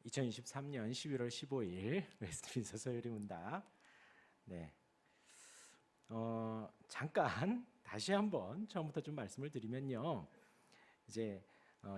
2023년 11월 15일 웨스트민스터 서유리 문답. 네. 잠깐 다시 한번 처음부터 좀 말씀을 드리면요. 이제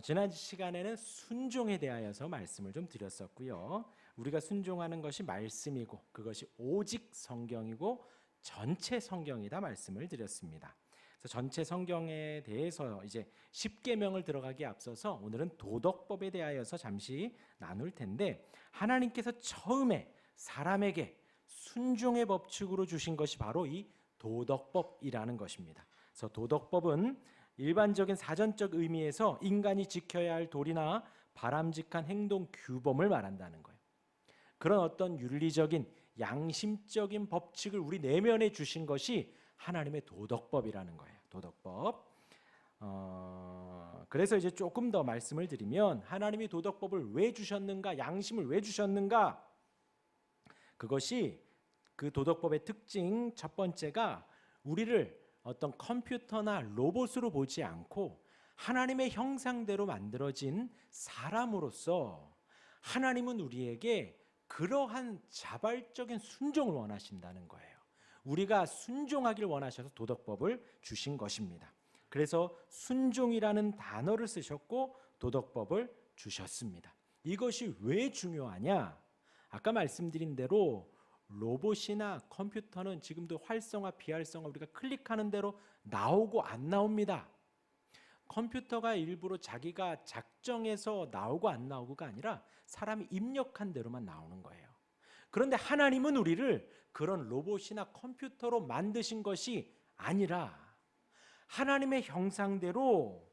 지난 시간에는 순종에 대하여서 말씀을 좀 드렸었고요. 우리가 순종하는 것이 말씀이고 그것이 오직 성경이고 전체 성경이다 말씀을 드렸습니다. 그래서 전체 성경에 대해서 이제 십계명을 들어가기에 앞서서 오늘은 도덕법에 대하여서 잠시 나눌 텐데, 하나님께서 처음에 사람에게 순종의 법칙으로 주신 것이 바로 이 도덕법이라는 것입니다. 그래서 도덕법은 일반적인 사전적 의미에서 인간이 지켜야 할 도리나 바람직한 행동 규범을 말한다는 거예요. 그런 어떤 윤리적인 양심적인 법칙을 우리 내면에 주신 것이 하나님의 도덕법이라는 거예요. 도덕법. 그래서 이제 조금 더 말씀을 드리면, 하나님이 도덕법을 왜 주셨는가, 양심을 왜 주셨는가, 그것이 그 도덕법의 특징 첫 번째가 우리를 어떤 컴퓨터나 로봇으로 보지 않고 하나님의 형상대로 만들어진 사람으로서 하나님은 우리에게 그러한 자발적인 순종을 원하신다는 거예요. 우리가 순종하길 원하셔서 도덕법을 주신 것입니다. 그래서 순종이라는 단어를 쓰셨고 도덕법을 주셨습니다. 이것이 왜 중요하냐? 아까 말씀드린 대로 로봇이나 컴퓨터는 지금도 활성화, 비활성화 우리가 클릭하는 대로 나오고 안 나옵니다. 컴퓨터가 일부러 자기가 작정해서 나오고 안 나오고가 아니라 사람이 입력한 대로만 나오는 거예요. 그런데 하나님은 우리를 그런 로봇이나 컴퓨터로 만드신 것이 아니라 하나님의 형상대로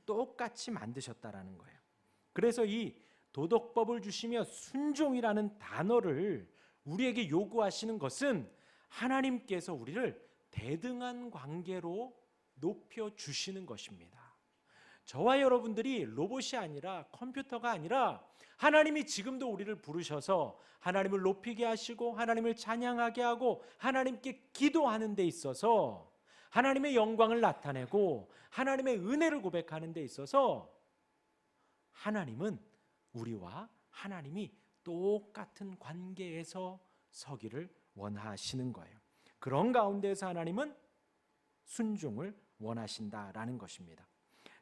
똑같이 만드셨다라는 거예요. 그래서 이 도덕법을 주시며 순종이라는 단어를 우리에게 요구하시는 것은 하나님께서 우리를 대등한 관계로 높여 주시는 것입니다. 저와 여러분들이 로봇이 아니라 컴퓨터가 아니라 하나님이 지금도 우리를 부르셔서 하나님을 높이게 하시고 하나님을 찬양하게 하고 하나님께 기도하는 데 있어서 하나님의 영광을 나타내고 하나님의 은혜를 고백하는 데 있어서 하나님은 우리와 하나님이 똑같은 관계에서 서기를 원하시는 거예요. 그런 가운데서 하나님은 순종을 원하신다라는 것입니다.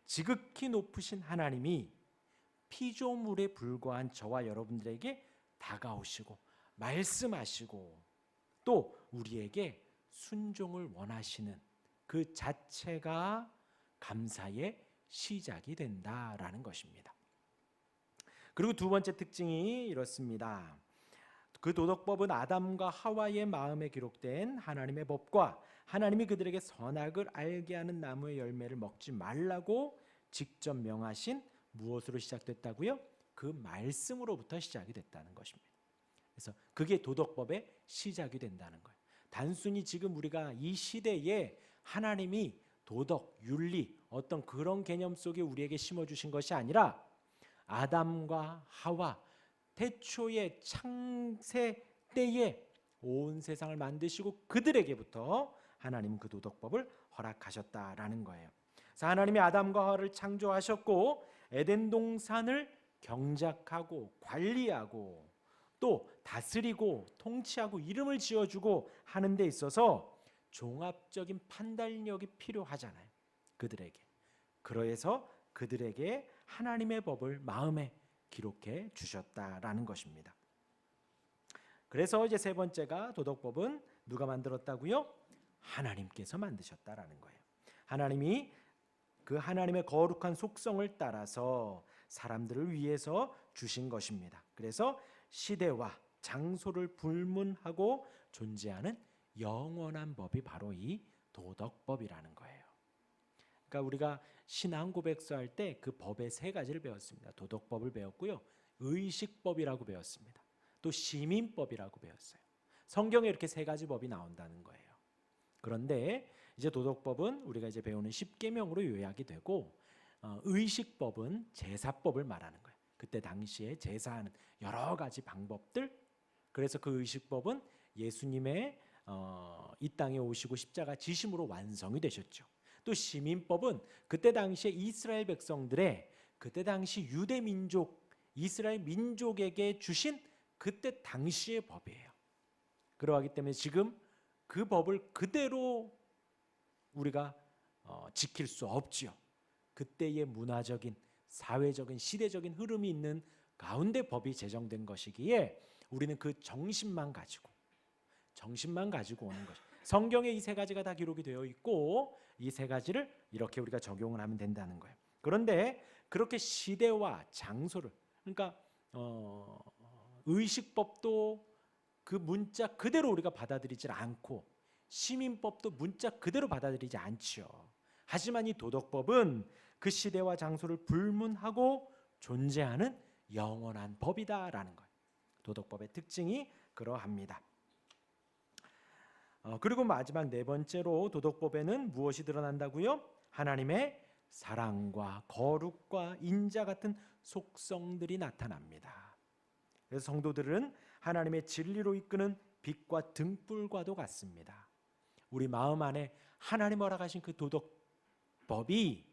지극히 높으신 하나님이 피조물에 불과한 저와 여러분들에게 다가오시고 말씀하시고 또 우리에게 순종을 원하시는 그 자체가 감사의 시작이 된다라는 것입니다. 그리고 두 번째 특징이 이렇습니다. 그 도덕법은 아담과 하와의 마음에 기록된 하나님의 법과 하나님이 그들에게 선악을 알게 하는 나무의 열매를 먹지 말라고 직접 명하신 무엇으로 시작됐다고요? 그 말씀으로부터 시작이 됐다는 것입니다. 그래서 그게 도덕법의 시작이 된다는 거예요. 단순히 지금 우리가 이 시대에 하나님이 도덕, 윤리 어떤 그런 개념 속에 우리에게 심어주신 것이 아니라 아담과 하와 태초의 창세 때에 온 세상을 만드시고 그들에게부터 하나님은 그 도덕법을 허락하셨다라는 거예요. 그래서 하나님이 아담과 하와를 창조하셨고 에덴 동산을 경작하고 관리하고 또 다스리고 통치하고 이름을 지어주고 하는 데 있어서 종합적인 판단력이 필요하잖아요. 그들에게. 그래서 그들에게 하나님의 법을 마음에 기록해 주셨다라는 것입니다. 그래서 이제 세 번째가 도덕법은 누가 만들었다고요? 하나님께서 만드셨다라는 거예요. 하나님이 그 하나님의 거룩한 속성을 따라서 사람들을 위해서 주신 것입니다. 그래서 시대와 장소를 불문하고 존재하는 영원한 법이 바로 이 도덕법이라는 거예요. 그러니까 우리가 신앙 고백서 할 때 그 법의 세 가지를 배웠습니다. 도덕법을 배웠고요. 의식법이라고 배웠습니다. 또 시민법이라고 배웠어요. 성경에 이렇게 세 가지 법이 나온다는 거예요. 그런데 이제 도덕법은 우리가 이제 배우는 십계명으로 요약이 되고 의식법은 제사법을 말하는 거예요. 그때 당시에 제사하는 여러 가지 방법들. 그래서 그 의식법은 예수님의 이 땅에 오시고 십자가 지심으로 완성이 되셨죠. 또 시민법은 그때 당시에 이스라엘 백성들의 그때 당시 유대 민족 이스라엘 민족에게 주신 그때 당시의 법이에요. 그러하기 때문에 지금 그 법을 그대로 우리가 지킬 수 없지요. 그때의 문화적인, 사회적인, 시대적인 흐름이 있는 가운데 법이 제정된 것이기에 우리는 그 정신만 가지고 오는 것이, 성경에 이 세 가지가 다 기록이 되어 있고 이 세 가지를 이렇게 우리가 적용을 하면 된다는 거예요. 그런데 그렇게 시대와 장소를, 그러니까 의식법도 그 문자 그대로 우리가 받아들이질 않고 시민법도 문자 그대로 받아들이지 않지요. 하지만 이 도덕법은 그 시대와 장소를 불문하고 존재하는 영원한 법이다라는 거예요. 도덕법의 특징이 그러합니다. 그리고 마지막 네 번째로 도덕법에는 무엇이 드러난다고요? 하나님의 사랑과 거룩과 인자 같은 속성들이 나타납니다. 그래서 성도들은 하나님의 진리로 이끄는 빛과 등불과도 같습니다. 우리 마음 안에 하나님 허락하신 그 도덕법이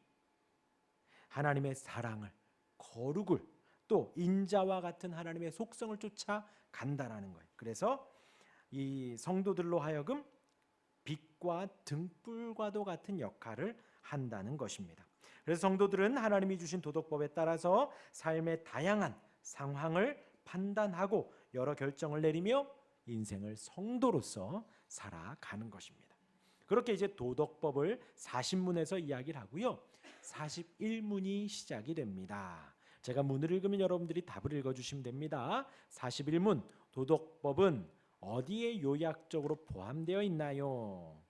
하나님의 사랑을, 거룩을, 또 인자와 같은 하나님의 속성을 쫓아간다라는 거예요. 그래서 이 성도들로 하여금 빛과 등불과도 같은 역할을 한다는 것입니다. 그래서 성도들은 하나님이 주신 도덕법에 따라서 삶의 다양한 상황을 판단하고 여러 결정을 내리며 인생을 성도로서 살아가는 것입니다. 그렇게 이제 도덕법을 40문에서 이야기를 하고요. 41문이 시작이 됩니다. 제가 문을 읽으면 여러분들이 답을 읽어주시면 됩니다. 41문, 도덕법은 어디에 요약적으로 포함되어 있나요?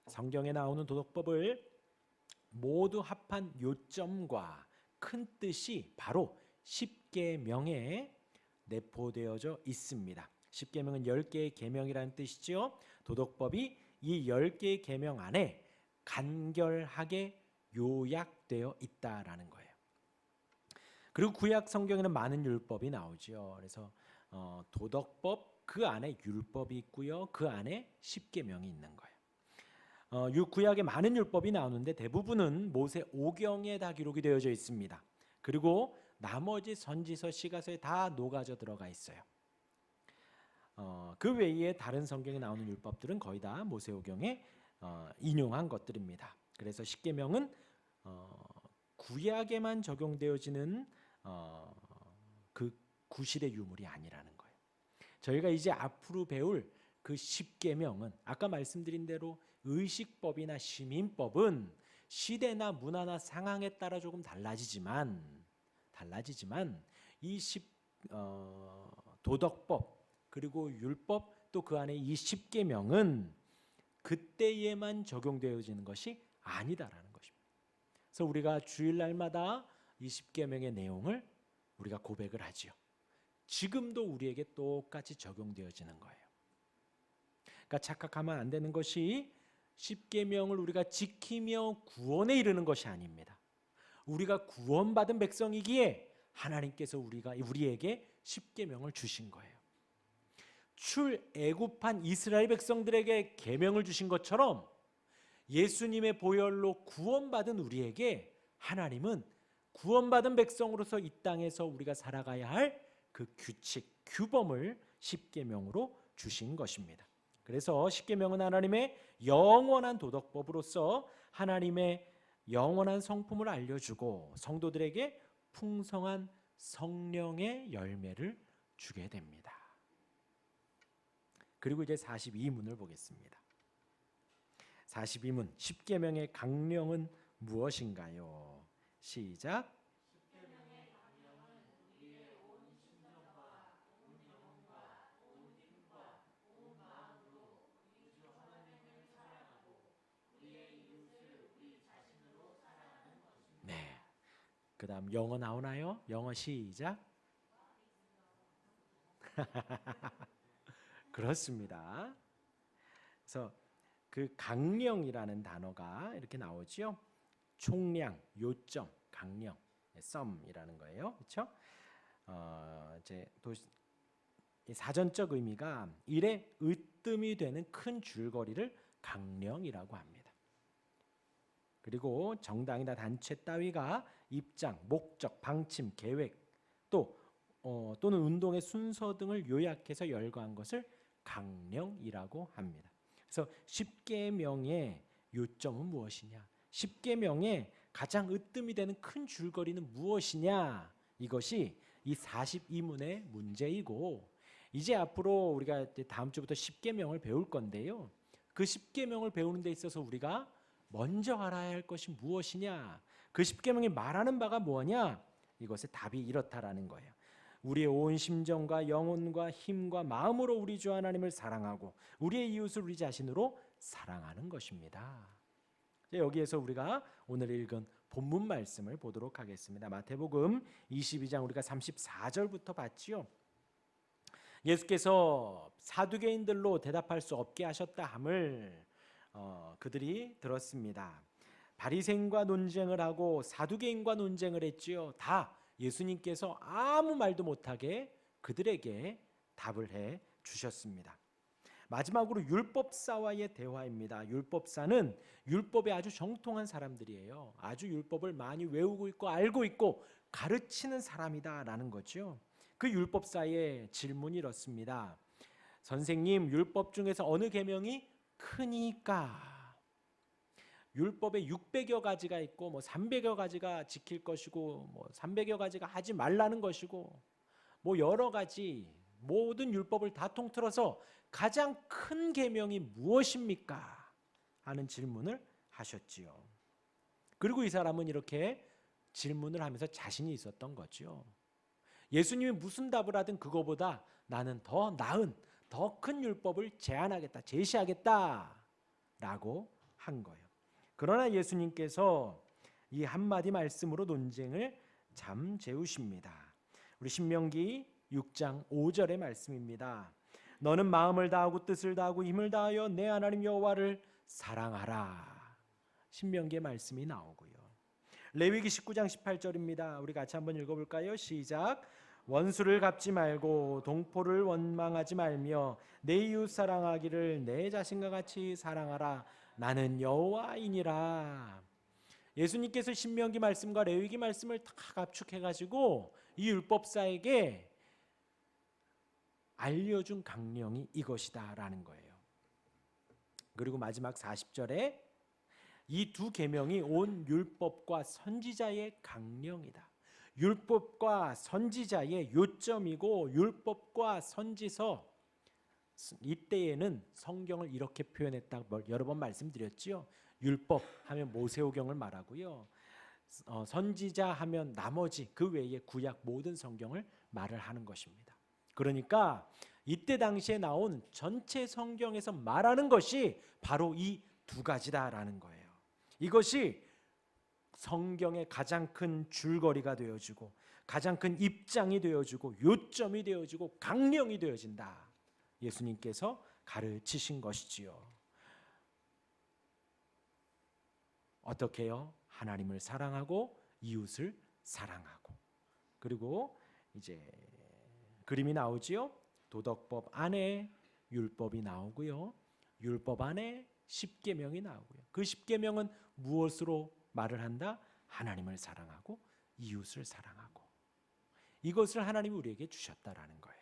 성경에 나오는 도덕법을 모두 합한 요점과 큰 뜻이 바로 십계명에 내포되어져 있습니다. 십계명은 10개의 계명이라는 뜻이죠. 도덕법이 이 10개의 계명 안에 간결하게 요약되어 있다라는 거예요. 그리고 구약 성경에는 많은 율법이 나오죠. 그래서 도덕법 그 안에 율법이 있고요. 그 안에 십계명이 있는 거예요. 구약에 많은 율법이 나오는데 대부분은 모세 오경에 다 기록이 되어져 있습니다. 그리고 나머지 선지서, 시가서에 다 녹아져 들어가 있어요. 그 외에 다른 성경에 나오는 율법들은 거의 다 모세 오경에 인용한 것들입니다. 그래서 십계명은 구약에만 적용되어지는 그 구실의 유물이 아니라는 거예요. 저희가 이제 앞으로 배울 그 십계명은 아까 말씀드린 대로 의식법이나 시민법은 시대나 문화나 상황에 따라 조금 달라지지만 이 도덕법 그리고 율법 또 그 안에 이 십계명은 그때에만 적용되어지는 것이 아니다라는 것입니다. 그래서 우리가 주일날마다 이 십계명의 내용을 우리가 고백을 하지요. 지금도 우리에게 똑같이 적용되어지는 거예요. 그러니까 착각하면 안 되는 것이 십계명을 우리가 지키며 구원에 이르는 것이 아닙니다. 우리가 구원받은 백성이기에 하나님께서 우리에게 십계명을 주신 거예요. 출애굽한 이스라엘 백성들에게 계명을 주신 것처럼 예수님의 보혈로 구원받은 우리에게 하나님은 구원받은 백성으로서 이 땅에서 우리가 살아가야 할 그 규칙, 규범을 십계명으로 주신 것입니다. 그래서 십계명은 하나님의 영원한 도덕법으로서 하나님의 영원한 성품을 알려주고 성도들에게 풍성한 성령의 열매를 주게 됩니다. 그리고 이제 42문을 보겠습니다. 42문, 십계명의 강령은 무엇인가요? 시작. 네. 그 다음 영어 나오나요? 영어 시작. 그렇습니다. 그래서 그 강령이라는 단어가 이렇게 나오죠. 총량, 요점, 강령, 썸이라는 거예요. 그렇죠? 이제 사전적 의미가 일에 으뜸이 되는 큰 줄거리를 강령이라고 합니다. 그리고 정당이나 단체 따위가 입장, 목적, 방침, 계획 또는 운동의 순서 등을 요약해서 열거한 것을 강령이라고 합니다. 그래서 십계명의 요점은 무엇이냐? 십계명의 가장 으뜸이 되는 큰 줄거리는 무엇이냐? 이것이 이 42문의 문제이고, 이제 앞으로 우리가 다음 주부터 십계명을 배울 건데요. 그 십계명을 배우는 데 있어서 우리가 먼저 알아야 할 것이 무엇이냐? 그 십계명이 말하는 바가 뭐냐? 이것의 답이 이렇다라는 거예요. 우리의 온 심정과 영혼과 힘과 마음으로 우리 주 하나님을 사랑하고 우리의 이웃을 우리 자신으로 사랑하는 것입니다. 여기에서 우리가 오늘 읽은 본문 말씀을 보도록 하겠습니다. 마태복음 22장 우리가 34절부터 봤지요. 예수께서 사두개인들로 대답할 수 없게 하셨다 함을 그들이 들었습니다. 바리새인과 논쟁을 하고 사두개인과 논쟁을 했지요. 다 예수님께서 아무 말도 못하게 그들에게 답을 해 주셨습니다. 마지막으로 율법사와의 대화입니다. 율법사는 율법에 아주 정통한 사람들이에요. 아주 율법을 많이 외우고 있고 알고 있고 가르치는 사람이다라는 거죠. 그 율법사의 질문이 이렇습니다. 선생님, 율법 중에서 어느 계명이 크니까? 율법에 600여 가지가 있고 300여 가지가 지킬 것이고 300여 가지가 하지 말라는 것이고 여러 가지 모든 율법을 다 통틀어서 가장 큰 계명이 무엇입니까? 하는 질문을 하셨지요. 그리고 이 사람은 이렇게 질문을 하면서 자신이 있었던 거죠. 예수님이 무슨 답을 하든 그거보다 나는 더 나은 더 큰 율법을 제안하겠다, 제시하겠다 라고 한 거예요. 그러나 예수님께서 이 한마디 말씀으로 논쟁을 잠재우십니다. 우리 신명기 6장 5절의 말씀입니다. 너는 마음을 다하고 뜻을 다하고 힘을 다하여 내 하나님 여호와를 사랑하라. 신명기의 말씀이 나오고요. 레위기 19장 18절입니다. 우리 같이 한번 읽어볼까요? 시작. 원수를 갚지 말고 동포를 원망하지 말며 내 이웃 사랑하기를 내 자신과 같이 사랑하라. 나는 여호와이니라. 예수님께서 신명기 말씀과 레위기 말씀을 다 압축해가지고 이 율법사에게 알려준 강령이 이것이다 라는 거예요. 그리고 마지막 40절에 이 두 계명이 온 율법과 선지자의 강령이다. 율법과 선지자의 요점이고 율법과 선지서, 이때에는 성경을 이렇게 표현했다고 여러 번 말씀드렸지요. 율법 하면 모세오경을 말하고요. 선지자 하면 나머지 그 외에 구약 모든 성경을 말을 하는 것입니다. 그러니까 이때 당시에 나온 전체 성경에서 말하는 것이 바로 이 두 가지다라는 거예요. 이것이 성경의 가장 큰 줄거리가 되어지고 가장 큰 입장이 되어지고 요점이 되어지고 강령이 되어진다. 예수님께서 가르치신 것이지요. 어떻게요? 하나님을 사랑하고 이웃을 사랑하고. 그리고 이제 그림이 나오지요. 도덕법 안에 율법이 나오고요. 율법 안에 십계명이 나오고요. 그 십계명은 무엇으로 말을 한다? 하나님을 사랑하고 이웃을 사랑하고. 이것을 하나님이 우리에게 주셨다라는 거예요.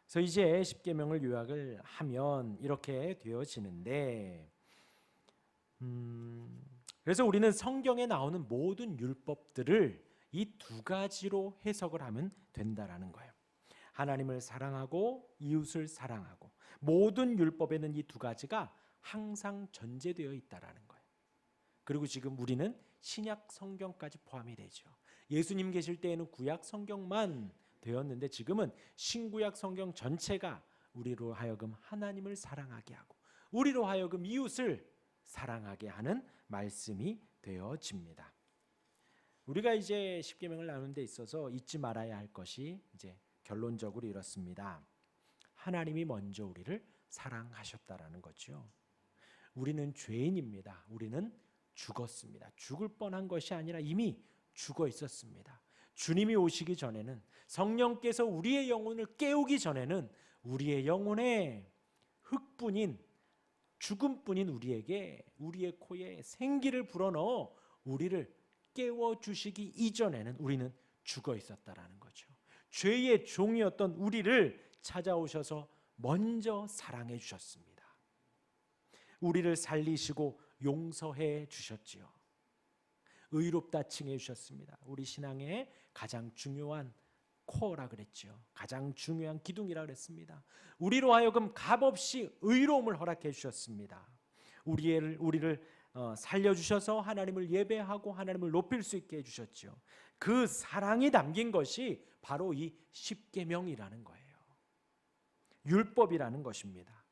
그래서 이제 십계명을 요약을 하면 이렇게 되어지는데, 그래서 우리는 성경에 나오는 모든 율법들을 이 두 가지로 해석을 하면 된다라는 거예요. 하나님을 사랑하고 이웃을 사랑하고. 모든 율법에는 이 두 가지가 항상 전제되어 있다라는 거예요. 그리고 지금 우리는 신약 성경까지 포함이 되죠. 예수님 계실 때에는 구약 성경만 되었는데 지금은 신구약 성경 전체가 우리로 하여금 하나님을 사랑하게 하고 우리로 하여금 이웃을 사랑하게 하는 말씀이 되어집니다. 우리가 이제 십계명을 나누는 데 있어서 잊지 말아야 할 것이 이제 결론적으로 이렇습니다. 하나님이 먼저 우리를 사랑하셨다라는 거죠. 우리는 죄인입니다. 우리는 죽었습니다. 죽을 뻔한 것이 아니라 이미 죽어 있었습니다. 주님이 오시기 전에는, 성령께서 우리의 영혼을 깨우기 전에는 우리의 영혼에 흙뿐인 죽음뿐인 우리에게 우리의 코에 생기를 불어넣어 우리를 깨워주시기 이전에는 우리는 죽어 있었다라는 거죠. 죄의 종이었던 우리를 찾아오셔서 먼저 사랑해 주셨습니다. 우리를 살리시고 용서해 주셨지요. 의롭다 칭해 주셨습니다. 우리 신앙의 가장 중요한 코어라 그랬죠. 가장 중요한 기둥이라 그랬습니다. 우리로 하여금 값없이 의로움을 허락해 주셨습니다. 우리를 살려주셔서 하나님을 예배하고 하나님을 높일 수 있게 해주셨죠. 그 사랑이 담긴 것이 바로 이 십계명이라는 거예요. 율법이라는 것입니다.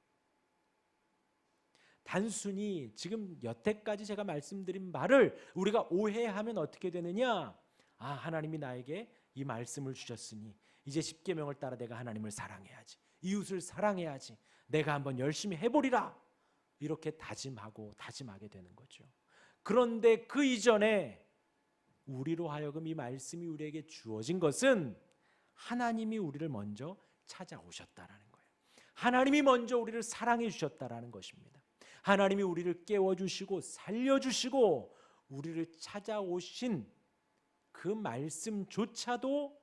단순히 지금 여태까지 제가 말씀드린 말을 우리가 오해하면 어떻게 되느냐? 하나님이 나에게 이 말씀을 주셨으니 이제 십계명을 따라 내가 하나님을 사랑해야지, 이웃을 사랑해야지, 내가 한번 열심히 해보리라, 이렇게 다짐하게 되는 거죠. 그런데 그 이전에 우리로 하여금 이 말씀이 우리에게 주어진 것은 하나님이 우리를 먼저 찾아오셨다라는 거예요. 하나님이 먼저 우리를 사랑해 주셨다라는 것입니다. 하나님이 우리를 깨워주시고 살려주시고 우리를 찾아오신 그 말씀조차도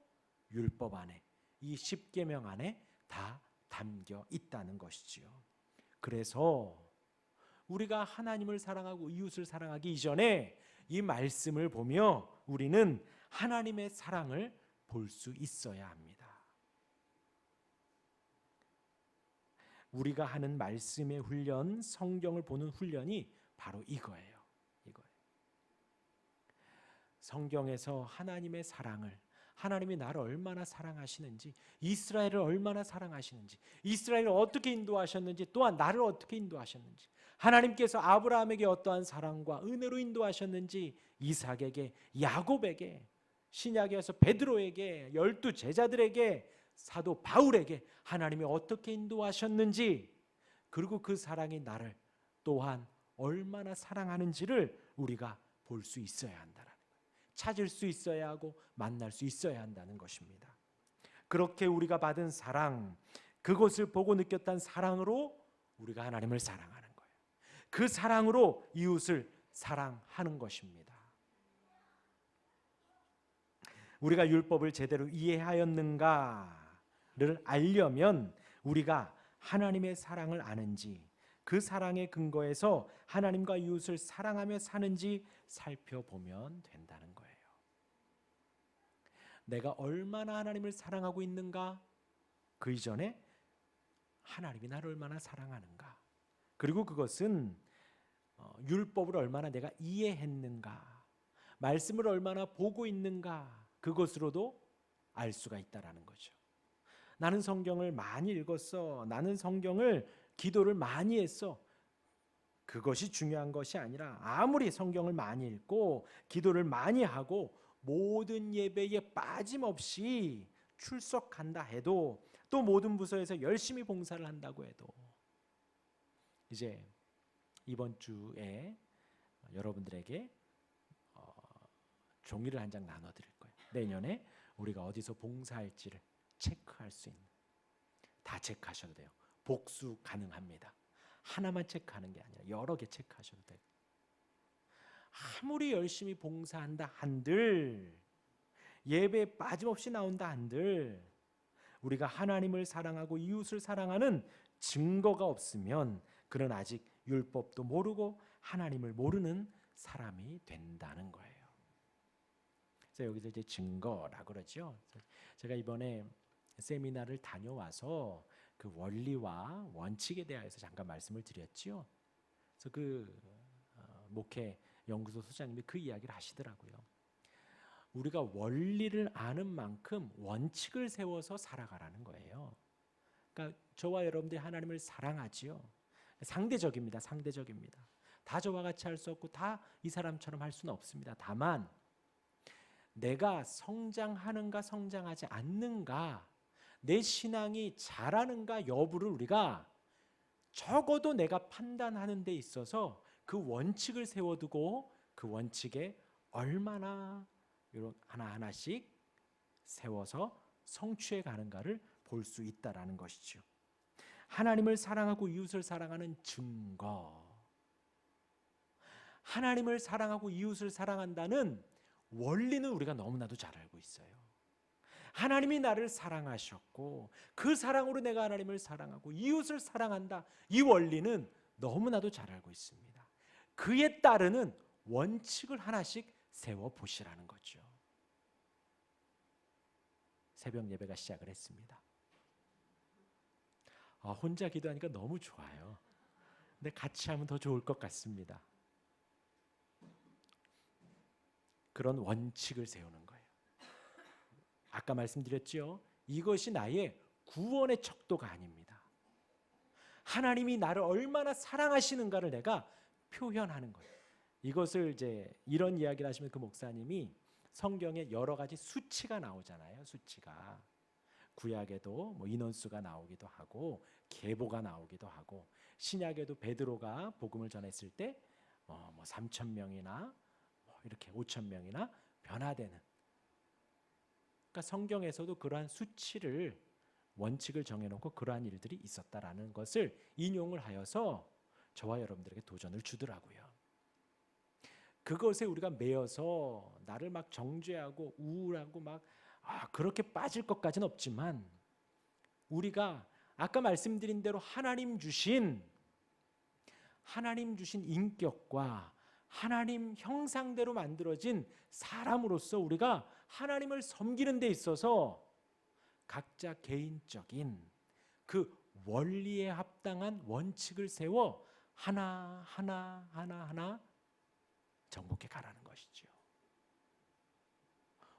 율법 안에, 이 십계명 안에 다 담겨 있다는 것이지요. 그래서 우리가 하나님을 사랑하고 이웃을 사랑하기 이전에 이 말씀을 보며 우리는 하나님의 사랑을 볼 수 있어야 합니다. 우리가 하는 말씀의 훈련, 성경을 보는 훈련이 바로 이거예요. 성경에서 하나님의 사랑을, 하나님이 나를 얼마나 사랑하시는지, 이스라엘을 얼마나 사랑하시는지, 이스라엘을 어떻게 인도하셨는지, 또한 나를 어떻게 인도하셨는지, 하나님께서 아브라함에게 어떠한 사랑과 은혜로 인도하셨는지, 이삭에게, 야곱에게, 신약에서 베드로에게, 12 제자들에게, 사도 바울에게 하나님이 어떻게 인도하셨는지, 그리고 그 사랑이 나를 또한 얼마나 사랑하는지를 우리가 볼 수 있어야 한다는 거예요. 찾을 수 있어야 하고 만날 수 있어야 한다는 것입니다. 그렇게 우리가 받은 사랑, 그것을 보고 느꼈던 사랑으로 우리가 하나님을 사랑하는 거예요. 그 사랑으로 이웃을 사랑하는 것입니다. 우리가 율법을 제대로 이해하였는가를 알려면 우리가 하나님의 사랑을 아는지, 그 사랑의 근거에서 하나님과 이웃을 사랑하며 사는지 살펴보면 된다는 거예요. 내가 얼마나 하나님을 사랑하고 있는가, 그 이전에 하나님이 나를 얼마나 사랑하는가, 그리고 그것은 율법을 얼마나 내가 이해했는가, 말씀을 얼마나 보고 있는가, 그것으로도 알 수가 있다라는 거죠. 나는 성경을 많이 읽었어, 나는 성경을, 기도를 많이 했어, 그것이 중요한 것이 아니라 아무리 성경을 많이 읽고 기도를 많이 하고 모든 예배에 빠짐없이 출석한다 해도, 또 모든 부서에서 열심히 봉사를 한다고 해도, 이제 이번 주에 여러분들에게 종이를 한 장 나눠드릴 거예요. 내년에 우리가 어디서 봉사할지를 체크할 수 있는, 다 체크하셔도 돼요. 복수 가능합니다. 하나만 체크하는 게 아니라 여러 개 체크하셔도 돼요. 아무리 열심히 봉사한다 한들, 예배에 빠짐없이 나온다 한들, 우리가 하나님을 사랑하고 이웃을 사랑하는 증거가 없으면 그는 아직 율법도 모르고 하나님을 모르는 사람이 된다는 거예요. 그래서 여기서 이제 증거라고 그러죠. 제가 이번에 세미나를 다녀와서 그 원리와 원칙에 대해서 잠깐 말씀을 드렸지요. 그래서 그 목회 연구소 소장님이 그 이야기를 하시더라고요. 우리가 원리를 아는 만큼 원칙을 세워서 살아가라는 거예요. 그러니까 저와 여러분들이 하나님을 사랑하지요. 상대적입니다. 상대적입니다. 다 저와 같이 할 수 없고 다 이 사람처럼 할 수는 없습니다. 다만 내가 성장하는가 성장하지 않는가, 내 신앙이 자라는가 여부를 우리가 적어도 내가 판단하는 데 있어서 그 원칙을 세워두고 그 원칙에 얼마나 하나하나씩 세워서 성취해 가는가를 볼 수 있다라는 것이죠. 하나님을 사랑하고 이웃을 사랑하는 증거, 하나님을 사랑하고 이웃을 사랑한다는 원리는 우리가 너무나도 잘 알고 있어요. 하나님이 나를 사랑하셨고 그 사랑으로 내가 하나님을 사랑하고 이웃을 사랑한다. 이 원리는 너무나도 잘 알고 있습니다. 그에 따르는 원칙을 하나씩 세워보시라는 거죠. 새벽 예배가 시작을 했습니다. 혼자 기도하니까 너무 좋아요. 근데 같이 하면 더 좋을 것 같습니다. 그런 원칙을 세우는 거예요. 아까 말씀드렸죠. 이것이 나의 구원의 척도가 아닙니다. 하나님이 나를 얼마나 사랑하시는가를 내가 표현하는 거예요. 이것을 이제 이런 이야기를 하시면 그 목사님이 성경에 여러 가지 수치가 나오잖아요. 수치가 구약에도 뭐 인원수가 나오기도 하고 계보가 나오기도 하고 신약에도 베드로가 복음을 전했을 때 뭐 3,000명이나 이렇게 5,000명이나 변화되는. 그러니까 성경에서도 그러한 수치를 원칙을 정해놓고 그러한 일들이 있었다라는 것을 인용을 하여서 저와 여러분들에게 도전을 주더라고요. 그것에 우리가 매여서 나를 막 정죄하고 우울하고 막 그렇게 빠질 것까지는 없지만 우리가 아까 말씀드린 대로 하나님 주신 인격과 하나님 형상대로 만들어진 사람으로서 우리가 하나님을 섬기는 데 있어서 각자 개인적인 그 원리에 합당한 원칙을 세워 하나 정복해 가라는 것이죠.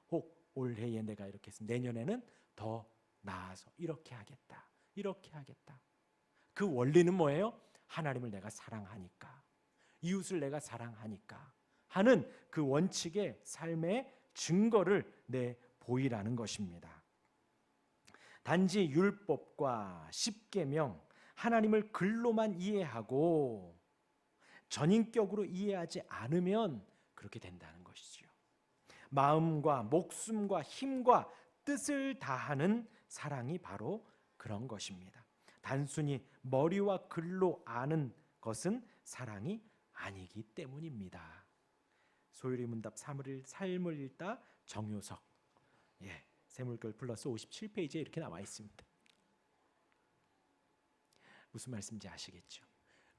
혹 올해에 내가 이렇게 해서 내년에는 더 나아서 이렇게 하겠다. 그 원리는 뭐예요? 하나님을 내가 사랑하니까, 이웃을 내가 사랑하니까 하는 그 원칙의 삶의 증거를 보이라는 것입니다. 단지 율법과 십계명, 하나님을 글로만 이해하고 전인격으로 이해하지 않으면 그렇게 된다는 것이죠. 마음과 목숨과 힘과 뜻을 다하는 사랑이 바로 그런 것입니다. 단순히 머리와 글로 아는 것은 사랑이 아니기 때문입니다. 소율이 문답 삶을 읽다 정효석, 세물결 플러스 57페이지에 이렇게 나와 있습니다. 무슨 말씀인지 아시겠죠?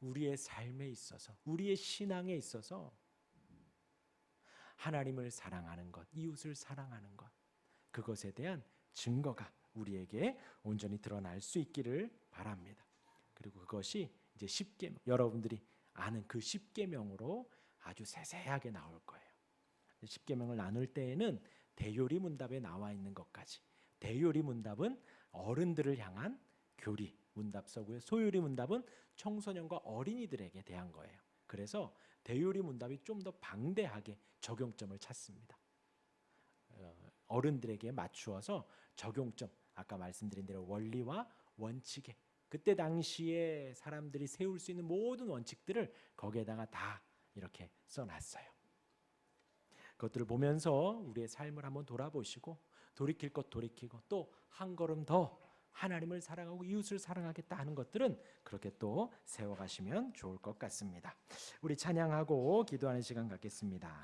우리의 삶에 있어서, 우리의 신앙에 있어서 하나님을 사랑하는 것, 이웃을 사랑하는 것, 그것에 대한 증거가 우리에게 온전히 드러날 수 있기를 바랍니다. 그리고 그것이 이제 십계명, 여러분들이 아는 그 십계명으로 아주 세세하게 나올 거예요. 십계명을 나눌 때에는 대요리 문답에 나와 있는 것까지, 대요리 문답은 어른들을 향한 교리 문답서고요. 소요리 문답은 청소년과 어린이들에게 대한 거예요. 그래서 대요리 문답이 좀 더 방대하게 적용점을 찾습니다. 어른들에게 맞추어서 적용점, 아까 말씀드린 대로 원리와 원칙에 그때 당시에 사람들이 세울 수 있는 모든 원칙들을 거기에다가 다 이렇게 써놨어요. 그것들을 보면서 우리의 삶을 한번 돌아보시고 돌이킬 것 돌이키고 또 한 걸음 더 하나님을 사랑하고 이웃을 사랑하겠다 하는 것들은 그렇게 또 세워가시면 좋을 것 같습니다. 우리 찬양하고 기도하는 시간 갖겠습니다.